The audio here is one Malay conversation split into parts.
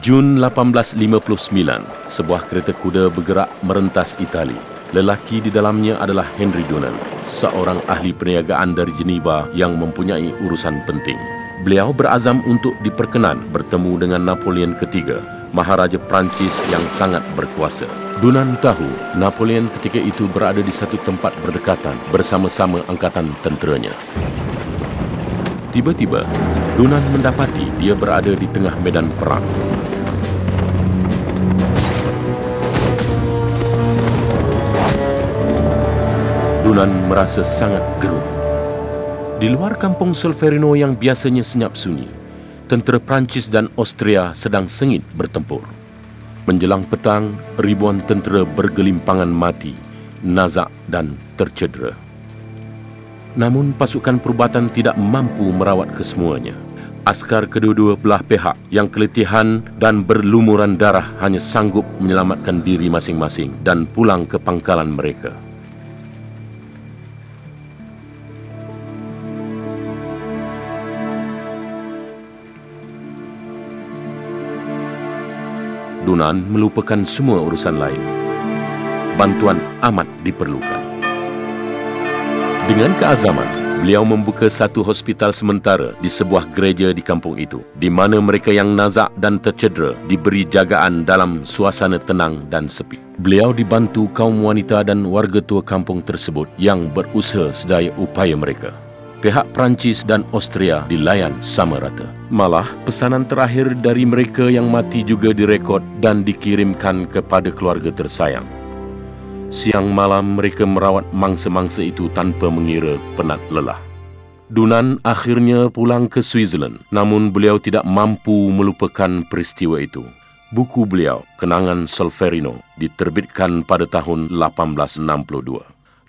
Jun 1859, sebuah kereta kuda bergerak merentas Itali. Lelaki di dalamnya adalah Henry Dunant, seorang ahli perniagaan dari Geneva yang mempunyai urusan penting. Beliau berazam untuk diperkenan bertemu dengan Napoleon III, Maharaja Perancis yang sangat berkuasa. Dunant tahu Napoleon ketika itu berada di satu tempat berdekatan bersama-sama angkatan tenteranya. Tiba-tiba, Dunant mendapati dia berada di tengah medan perang. Dunant merasa sangat gerun. Di luar kampung Solferino yang biasanya senyap sunyi, tentera Perancis dan Austria sedang sengit bertempur. Menjelang petang, ribuan tentera bergelimpangan mati, nazak dan tercedera. Namun pasukan perubatan tidak mampu merawat kesemuanya. Askar kedua-dua belah pihak yang keletihan dan berlumuran darah hanya sanggup menyelamatkan diri masing-masing dan pulang ke pangkalan mereka. Dunant melupakan semua urusan lain. Bantuan amat diperlukan. Dengan keazaman, beliau membuka satu hospital sementara di sebuah gereja di kampung itu, di mana mereka yang nazak dan tercedera diberi jagaan dalam suasana tenang dan sepi. Beliau dibantu kaum wanita dan warga tua kampung tersebut yang berusaha sedaya upaya mereka. Pihak Perancis dan Austria dilayan sama rata. Malah, pesanan terakhir dari mereka yang mati juga direkod dan dikirimkan kepada keluarga tersayang. Siang malam mereka merawat mangsa-mangsa itu tanpa mengira penat lelah. Dunant akhirnya pulang ke Switzerland, namun beliau tidak mampu melupakan peristiwa itu. Buku beliau, Kenangan Solferino, diterbitkan pada tahun 1862.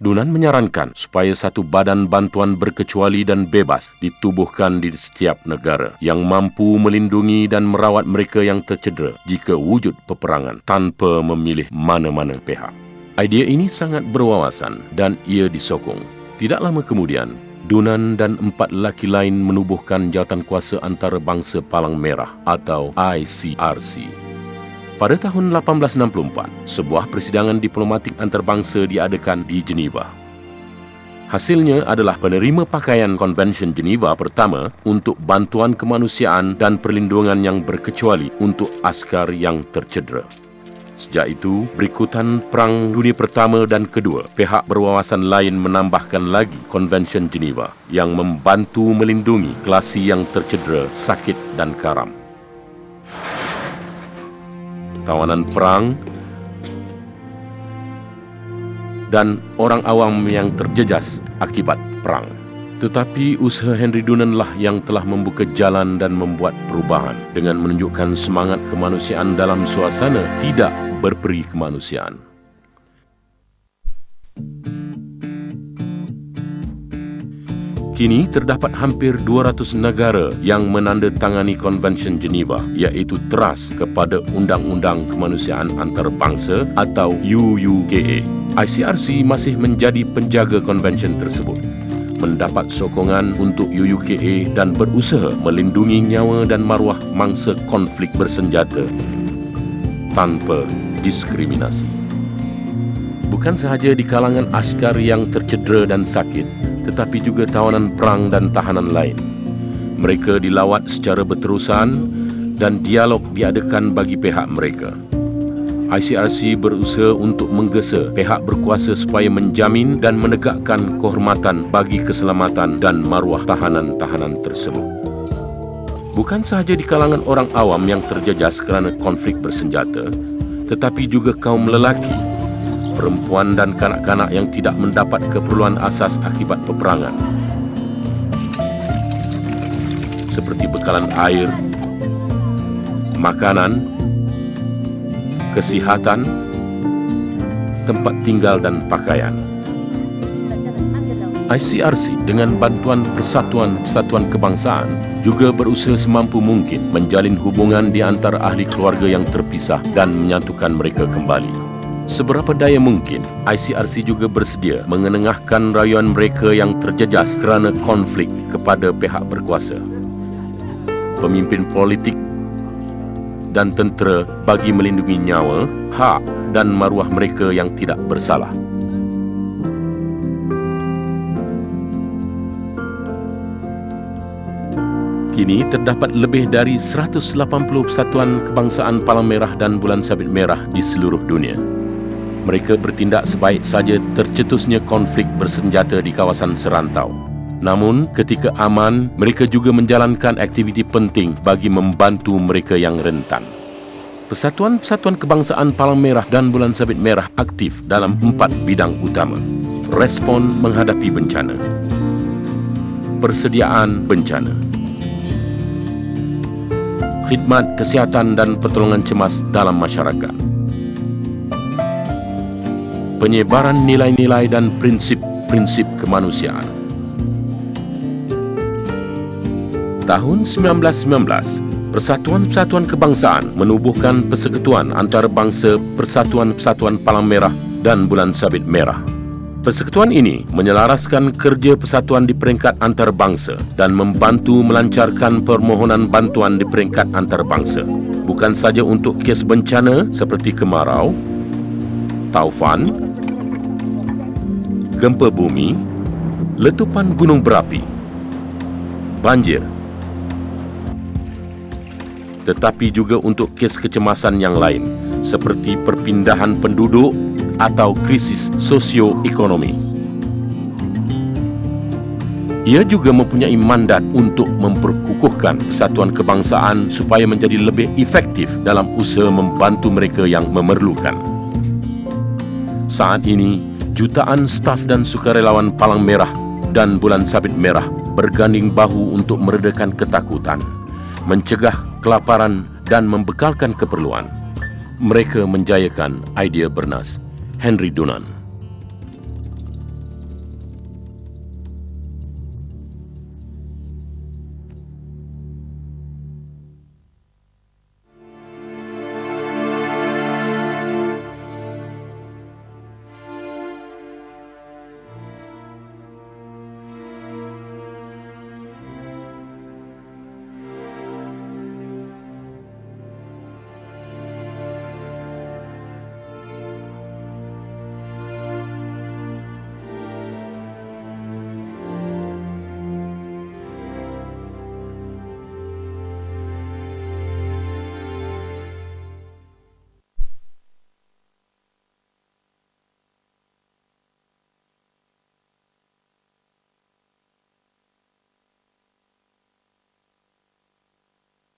Dunant menyarankan supaya satu badan bantuan berkecuali dan bebas ditubuhkan di setiap negara yang mampu melindungi dan merawat mereka yang tercedera jika wujud peperangan tanpa memilih mana-mana pihak. Idea ini sangat berwawasan dan ia disokong. Tidak lama kemudian, Dunant dan 4 lelaki lain menubuhkan jawatan kuasa antarabangsa Palang Merah atau ICRC. Pada tahun 1864, sebuah persidangan diplomatik antarabangsa diadakan di Geneva. Hasilnya adalah penerima pakaian Konvensyen Geneva pertama untuk bantuan kemanusiaan dan perlindungan yang berkecuali untuk askar yang tercedera. Sejak itu, berikutan Perang Dunia Pertama dan Kedua, pihak berwawasan lain menambahkan lagi Konvensyen Geneva yang membantu melindungi kelasi yang tercedera, sakit dan karam. Tawanan perang dan orang awam yang terjejas akibat perang. Tetapi usaha Henry Dunant lah yang telah membuka jalan dan membuat perubahan dengan menunjukkan semangat kemanusiaan dalam suasana tidak berperi kemanusiaan. Kini terdapat hampir 200 negara yang menandatangani Konvensyen Geneva, iaitu teras kepada Undang-Undang Kemanusiaan Antarabangsa atau UUKA. ICRC masih menjadi penjaga konvensyen tersebut, mendapat sokongan untuk UUKA dan berusaha melindungi nyawa dan maruah mangsa konflik bersenjata tanpa diskriminasi. Bukan sahaja di kalangan askar yang tercedera dan sakit, tetapi juga tawanan perang dan tahanan lain. Mereka dilawat secara berterusan dan dialog diadakan bagi pihak mereka. ICRC berusaha untuk menggesa pihak berkuasa supaya menjamin dan menegakkan kehormatan bagi keselamatan dan maruah tahanan-tahanan tersebut. Bukan sahaja di kalangan orang awam yang terjejas kerana konflik bersenjata, tetapi juga kaum lelaki, perempuan dan kanak-kanak yang tidak mendapat keperluan asas akibat peperangan, seperti bekalan air, makanan, kesihatan, tempat tinggal dan pakaian. ICRC dengan bantuan persatuan-persatuan kebangsaan juga berusaha semampu mungkin menjalin hubungan di antara ahli keluarga yang terpisah dan menyatukan mereka kembali. Seberapa daya mungkin, ICRC juga bersedia mengenengahkan rayuan mereka yang terjejas kerana konflik kepada pihak berkuasa. Pemimpin politik dan tentera bagi melindungi nyawa, hak dan maruah mereka yang tidak bersalah. Kini terdapat lebih dari 180 persatuan kebangsaan Palang Merah dan Bulan Sabit Merah di seluruh dunia. Mereka bertindak sebaik saja tercetusnya konflik bersenjata di kawasan serantau. Namun, ketika aman, mereka juga menjalankan aktiviti penting bagi membantu mereka yang rentan. Persatuan-persatuan kebangsaan Palang Merah dan Bulan Sabit Merah aktif dalam 4 bidang utama. Respon menghadapi bencana, persediaan bencana, khidmat kesihatan dan pertolongan cemas dalam masyarakat, penyebaran nilai-nilai dan prinsip-prinsip kemanusiaan. Tahun 1919, Persatuan-Persatuan Kebangsaan menubuhkan Persekutuan Antarabangsa Persatuan-Persatuan Palang Merah dan Bulan Sabit Merah. Persekutuan ini menyelaraskan kerja persatuan di peringkat antarabangsa dan membantu melancarkan permohonan bantuan di peringkat antarabangsa. Bukan saja untuk kes bencana seperti kemarau, taufan, gempa bumi, letupan gunung berapi, banjir, tetapi juga untuk kes kecemasan yang lain seperti perpindahan penduduk atau krisis sosioekonomi. Ia juga mempunyai mandat untuk memperkukuhkan persatuan kebangsaan supaya menjadi lebih efektif dalam usaha membantu mereka yang memerlukan. Saat ini, jutaan staf dan sukarelawan Palang Merah dan Bulan Sabit Merah berganding bahu untuk meredakan ketakutan, mencegah kelaparan dan membekalkan keperluan. Mereka menjayakan idea Bernas. Henry Dunan.